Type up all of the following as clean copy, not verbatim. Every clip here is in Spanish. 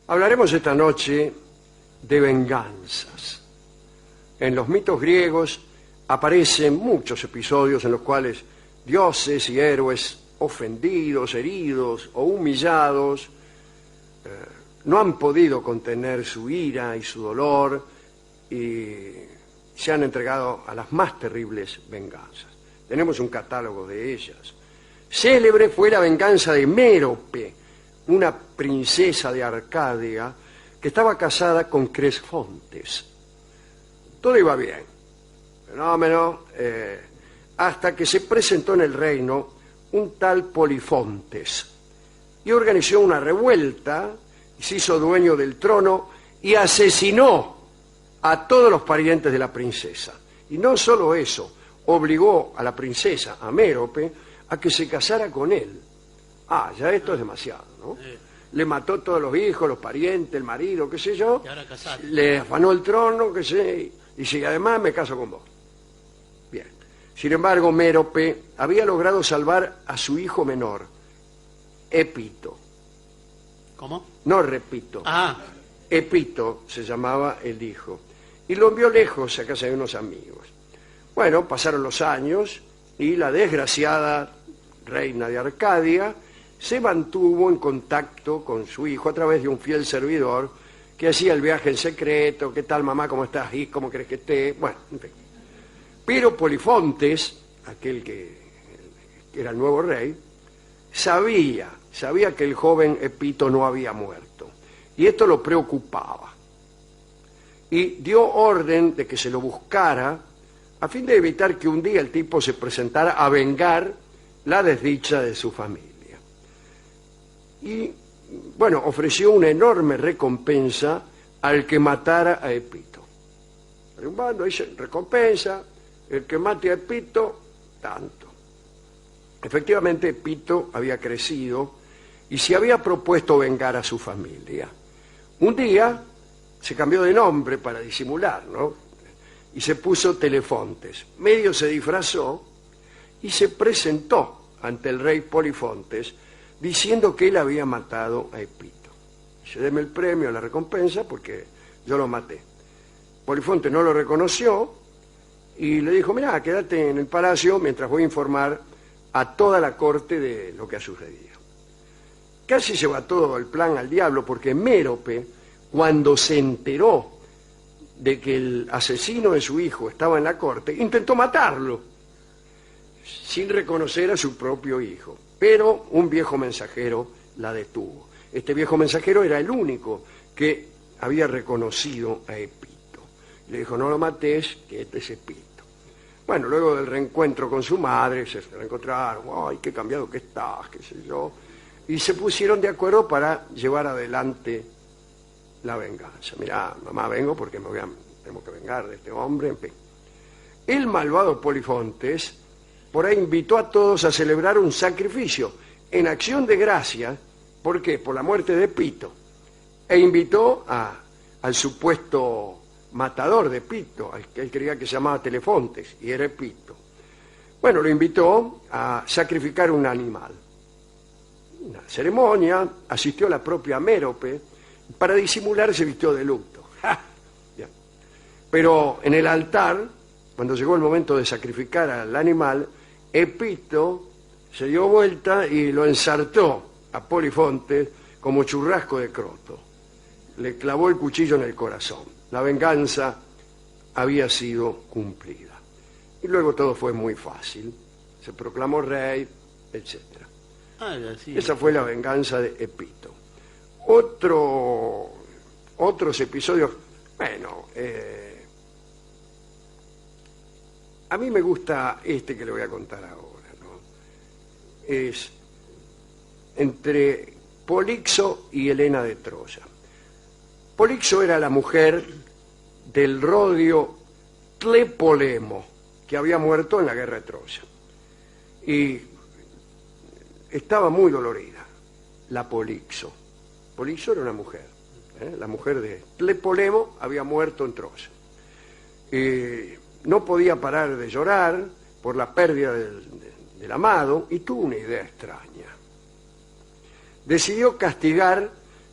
Hablaremos esta noche de venganzas. En los mitos griegos aparecen muchos episodios en los cuales dioses y héroes ofendidos, heridos o humillados no han podido contener su ira y su dolor y se han entregado a las más terribles venganzas. Tenemos un catálogo de ellas. Célebre fue la venganza de Mérope, una princesa de Arcadia que estaba casada con Cresfontes. Todo iba bien, fenómeno, hasta que se presentó en el reino un tal Polifontes y organizó una revuelta y se hizo dueño del trono y asesinó a todos los parientes de la princesa. Y no solo eso, obligó a la princesa, a Mérope, a que se casara con él. Ah, ya esto es demasiado, ¿no? Le mató todos los hijos, los parientes, el marido, qué sé yo. Y ahora casar. Le afanó el trono, qué sé, y si además me caso con vos. Bien. Sin embargo, Mérope había logrado salvar a su hijo menor, Epito. ¿Cómo? No repito. Ah, Epito se llamaba el hijo. Y lo envió lejos a casa de unos amigos. Bueno, pasaron los años y la desgraciada reina de Arcadia se mantuvo en contacto con su hijo a través de un fiel servidor que hacía el viaje en secreto. ¿Qué tal, mamá? ¿Cómo estás? ¿Y cómo crees que esté? Bueno, en fin. Pero Polifontes, aquel que era el nuevo rey, sabía que el joven Epito no había muerto. Y esto lo preocupaba. Y dio orden de que se lo buscara a fin de evitar que un día el tipo se presentara a vengar la desdicha de su familia. Y, bueno, ofreció una enorme recompensa al que matara a Epito. Un bando dice, recompensa, el que mate a Epito, tanto. Efectivamente, Epito había crecido y se había propuesto vengar a su familia. Un día se cambió de nombre para disimular, ¿no? Y se puso Telefontes. Medio se disfrazó y se presentó ante el rey Polifontes diciendo que él había matado a Epito. Dice, deme el premio, la recompensa, porque yo lo maté. Polifontes no lo reconoció y le dijo, mirá, quédate en el palacio mientras voy a informar a toda la corte de lo que ha sucedido. Casi se va todo el plan al diablo, porque Mérope, cuando se enteró de que el asesino de su hijo estaba en la corte, intentó matarlo, sin reconocer a su propio hijo. Pero un viejo mensajero la detuvo. Este viejo mensajero era el único que había reconocido a Epito. Le dijo, no lo mates, que este es Epito. Bueno, luego del reencuentro con su madre, se reencontraron, ay, qué cambiado que estás, qué sé yo, y se pusieron de acuerdo para llevar adelante la venganza. Mirá, mamá, vengo porque tengo que vengar de este hombre, en fin. El malvado Polifontes por ahí invitó a todos a celebrar un sacrificio en acción de gracia. ¿Por qué? Por la muerte de Epito. E invitó al supuesto matador de Epito, al que él creía que se llamaba Telefontes, y era Epito. Bueno, lo invitó a sacrificar un animal. Una ceremonia, asistió la propia Mérope, para disimular se vistió de luto. Bien. Pero en el altar, cuando llegó el momento de sacrificar al animal, Epito se dio vuelta y lo ensartó a Polifontes como churrasco de croto. Le clavó el cuchillo en el corazón. La venganza había sido cumplida. Y luego todo fue muy fácil. Se proclamó rey, etc. sí. Esa fue la venganza de Epito. Otros episodios, bueno, a mí me gusta este que le voy a contar ahora, ¿no? Es entre Polixo y Helena de Troya. Polixo era la mujer del rodio Tlepolemo, que había muerto en la guerra de Troya. Y estaba muy dolorida, la Polixo. Polixo era una mujer, la mujer de Tlepolemo había muerto en Troya. No podía parar de llorar por la pérdida del amado y tuvo una idea extraña. Decidió castigar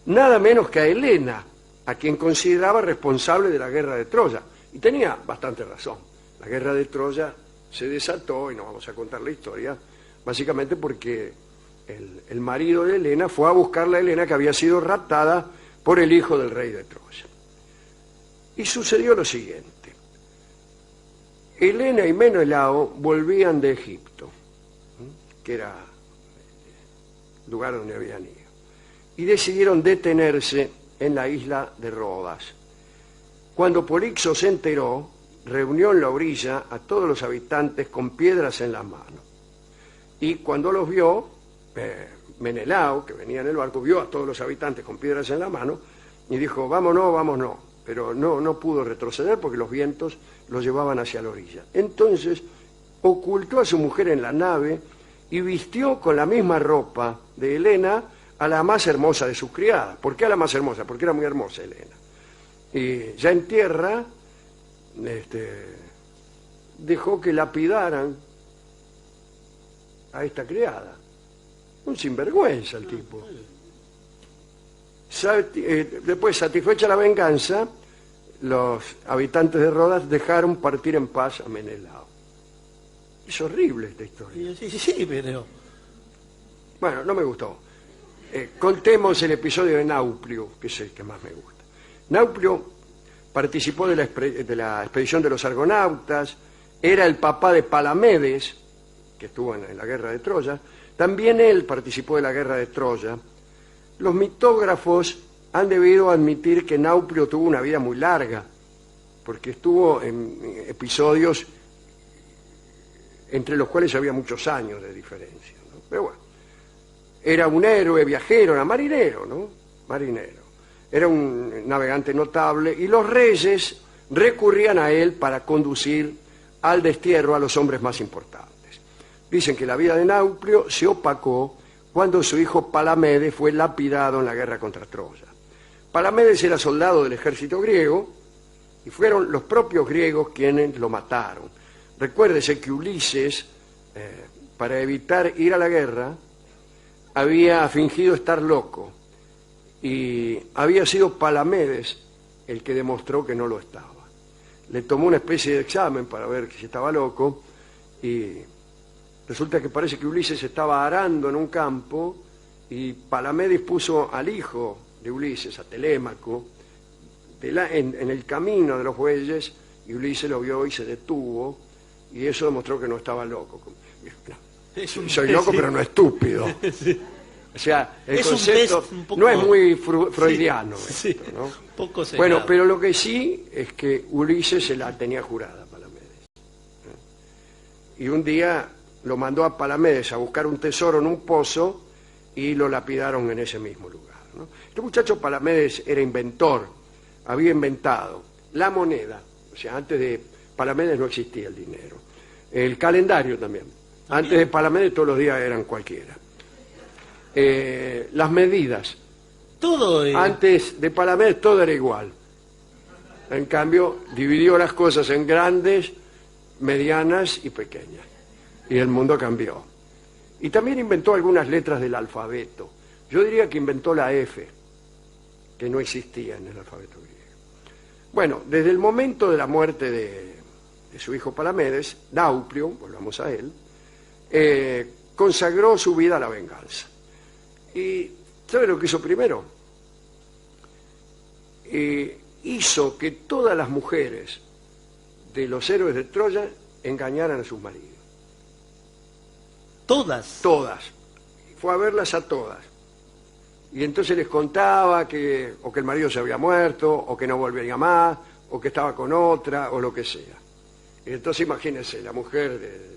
nada menos que a Helena, a quien consideraba responsable de la guerra de Troya. Y tenía bastante razón. La guerra de Troya se desató, y no vamos a contar la historia, básicamente porque el marido de Helena fue a buscarla a Helena, que había sido raptada por el hijo del rey de Troya. Y sucedió lo siguiente. Helena y Menelao volvían de Egipto, que era el lugar donde habían ido, y decidieron detenerse en la isla de Rodas. Cuando Polixo se enteró, reunió en la orilla a todos los habitantes con piedras en las manos. Y cuando los vio, Menelao, que venía en el barco, vio a todos los habitantes con piedras en la mano y dijo, vámonos, vámonos. Pero no pudo retroceder porque los vientos lo llevaban hacia la orilla. Entonces ocultó a su mujer en la nave y vistió con la misma ropa de Helena a la más hermosa de sus criadas. ¿Por qué a la más hermosa? Porque era muy hermosa Helena. Y ya en tierra dejó que lapidaran a esta criada. Un sinvergüenza el tipo. Después, satisfecha la venganza, los habitantes de Rodas dejaron partir en paz a Menelao. Es horrible esta historia. Sí, pero... Bueno, no me gustó. Contemos el episodio de Nauplio, que es el que más me gusta. Nauplio participó de la expedición de los argonautas, era el papá de Palamedes, que estuvo en la guerra de Troya. También él participó de la guerra de Troya. Los mitógrafos han debido admitir que Nauplio tuvo una vida muy larga, porque estuvo en episodios entre los cuales había muchos años de diferencia, ¿no? Pero bueno, era un héroe viajero, era marinero, ¿no? Marinero. Era un navegante notable y los reyes recurrían a él para conducir al destierro a los hombres más importantes. Dicen que la vida de Nauplio se opacó cuando su hijo Palamedes fue lapidado en la guerra contra Troya. Palamedes era soldado del ejército griego y fueron los propios griegos quienes lo mataron. Recuérdese que Ulises, para evitar ir a la guerra, había fingido estar loco y había sido Palamedes el que demostró que no lo estaba. Le tomó una especie de examen para ver si estaba loco y resulta que parece que Ulises estaba arando en un campo y Palamedes puso al hijo de Ulises, a Telémaco, en el camino de los bueyes, y Ulises lo vio y se detuvo, y eso demostró que no estaba loco. Soy loco, pero no estúpido. Sí. O sea, el Es concepto un poco... no es muy freudiano. Sí, Esto, ¿no? un poco Bueno, cegado. pero lo que sí es que Ulises se la tenía jurada a Palamedes. Y un día lo mandó a Palamedes a buscar un tesoro en un pozo y lo lapidaron en ese mismo lugar, ¿no? Este muchacho Palamedes era inventor, había inventado la moneda, o sea, antes de Palamedes no existía el dinero. El calendario también. Antes de Palamedes todos los días eran cualquiera. Las medidas. Todo... Antes de Palamedes todo era igual. En cambio, dividió las cosas en grandes, medianas y pequeñas. Y el mundo cambió. Y también inventó algunas letras del alfabeto. Yo diría que inventó la F, que no existía en el alfabeto griego. Bueno, desde el momento de la muerte de su hijo Palamedes, Nauplio, volvamos a él, consagró su vida a la venganza. ¿Y sabe lo que hizo primero? Hizo que todas las mujeres de los héroes de Troya engañaran a sus maridos. Todas. Todas. Fue a verlas a todas. Y entonces les contaba que o que el marido se había muerto, o que no volvería más, o que estaba con otra, o lo que sea. Y entonces imagínense, la mujer de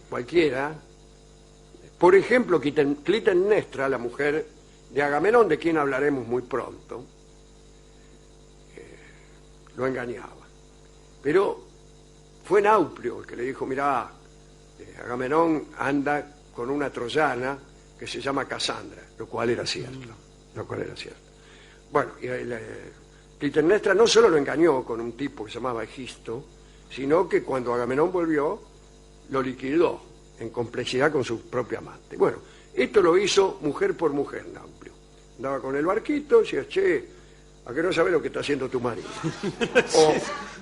cualquiera, por ejemplo, Clitemnestra, la mujer de Agamenón, de quien hablaremos muy pronto, lo engañaba. Pero fue Nauplio el que le dijo, mirá, Agamenón anda con una troyana que se llama Casandra, lo cual era cierto. Bueno, y Clitemnestra no solo lo engañó con un tipo que se llamaba Egisto, sino que cuando Agamenón volvió, lo liquidó en complejidad con su propia amante. Bueno, esto lo hizo mujer por mujer, Nauplio. Andaba con el barquito y decía, che, ¿a qué no sabes lo que está haciendo tu marido? O,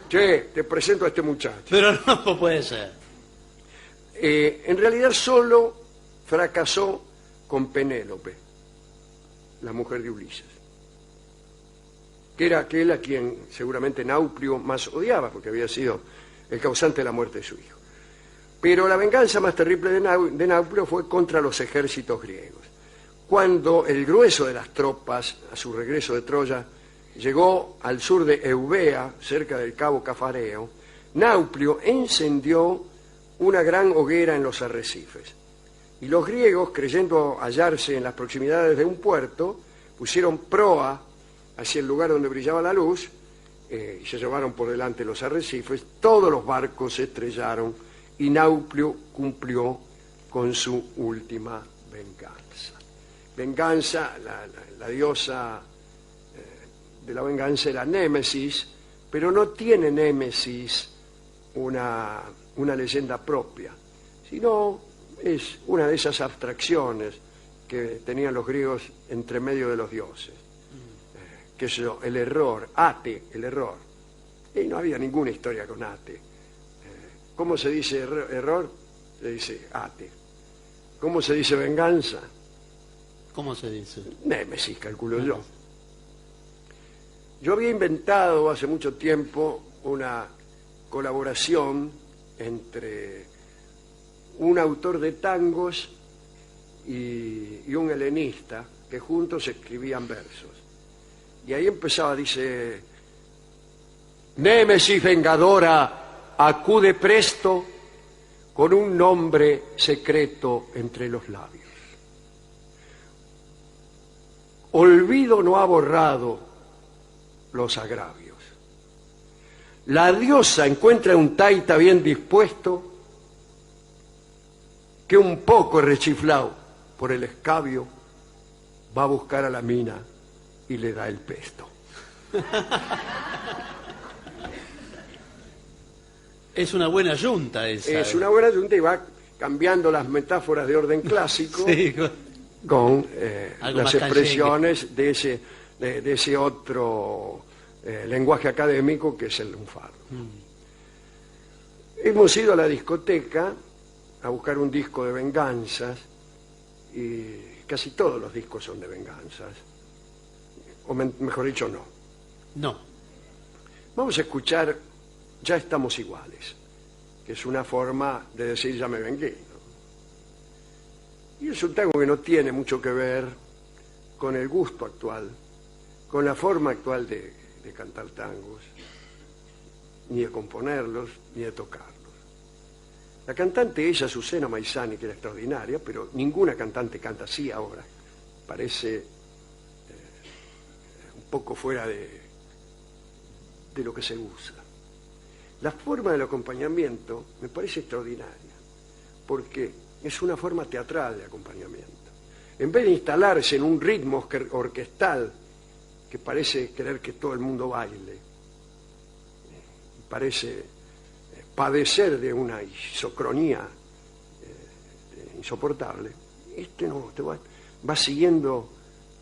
che, te presento a este muchacho. Pero no puede ser. En realidad solo fracasó con Penélope, la mujer de Ulises, que era aquel a quien seguramente Nauplio más odiaba, porque había sido el causante de la muerte de su hijo. Pero la venganza más terrible de Nauplio fue contra los ejércitos griegos. Cuando el grueso de las tropas, a su regreso de Troya, llegó al sur de Eubea, cerca del cabo Cafareo, Nauplio encendió una gran hoguera en los arrecifes. Y los griegos, creyendo hallarse en las proximidades de un puerto, pusieron proa hacia el lugar donde brillaba la luz y se llevaron por delante los arrecifes. Todos los barcos se estrellaron y Nauplio cumplió con su última venganza. Venganza, la diosa de la venganza era Némesis, pero no tiene Némesis una leyenda propia, sino es una de esas abstracciones que tenían los griegos entre medio de los dioses. Que es el error, Ate, el error. Y no había ninguna historia con Ate. ¿Cómo se dice error? Se dice Ate. ¿Cómo se dice venganza? ¿Cómo se dice? Némesis, calculo yo. Yo había inventado hace mucho tiempo una colaboración entre un autor de tangos y un helenista que juntos escribían versos. Y ahí empezaba, dice, Némesis vengadora, acude presto con un nombre secreto entre los labios. Olvido no ha borrado los agravios. La diosa encuentra un taita bien dispuesto que un poco rechiflao por el escabio va a buscar a la mina y le da el pesto. Es una buena yunta esa. Es una buena yunta y va cambiando las metáforas de orden clásico Sí, con algo las más expresiones de ese otro lenguaje académico que es el lunfardo. Hemos ido a la discoteca a buscar un disco de venganzas y casi todos los discos son de venganzas. O mejor dicho, no. No. Vamos a escuchar Ya estamos iguales, que es una forma de decir ya me vengué, ¿no? Y es un tango que no tiene mucho que ver con el gusto actual, con la forma actual de cantar tangos, ni de componerlos, ni de tocarlos. La cantante es Azucena Maizani, que era extraordinaria, pero ninguna cantante canta así ahora. Parece un poco fuera de lo que se usa. La forma del acompañamiento me parece extraordinaria, porque es una forma teatral de acompañamiento. En vez de instalarse en un ritmo orquestal que parece querer que todo el mundo baile, parece padecer de una isocronía insoportable, no, va siguiendo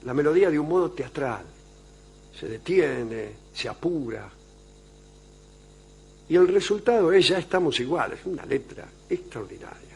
la melodía de un modo teatral, se detiene, se apura, y el resultado es Ya estamos iguales, una letra extraordinaria.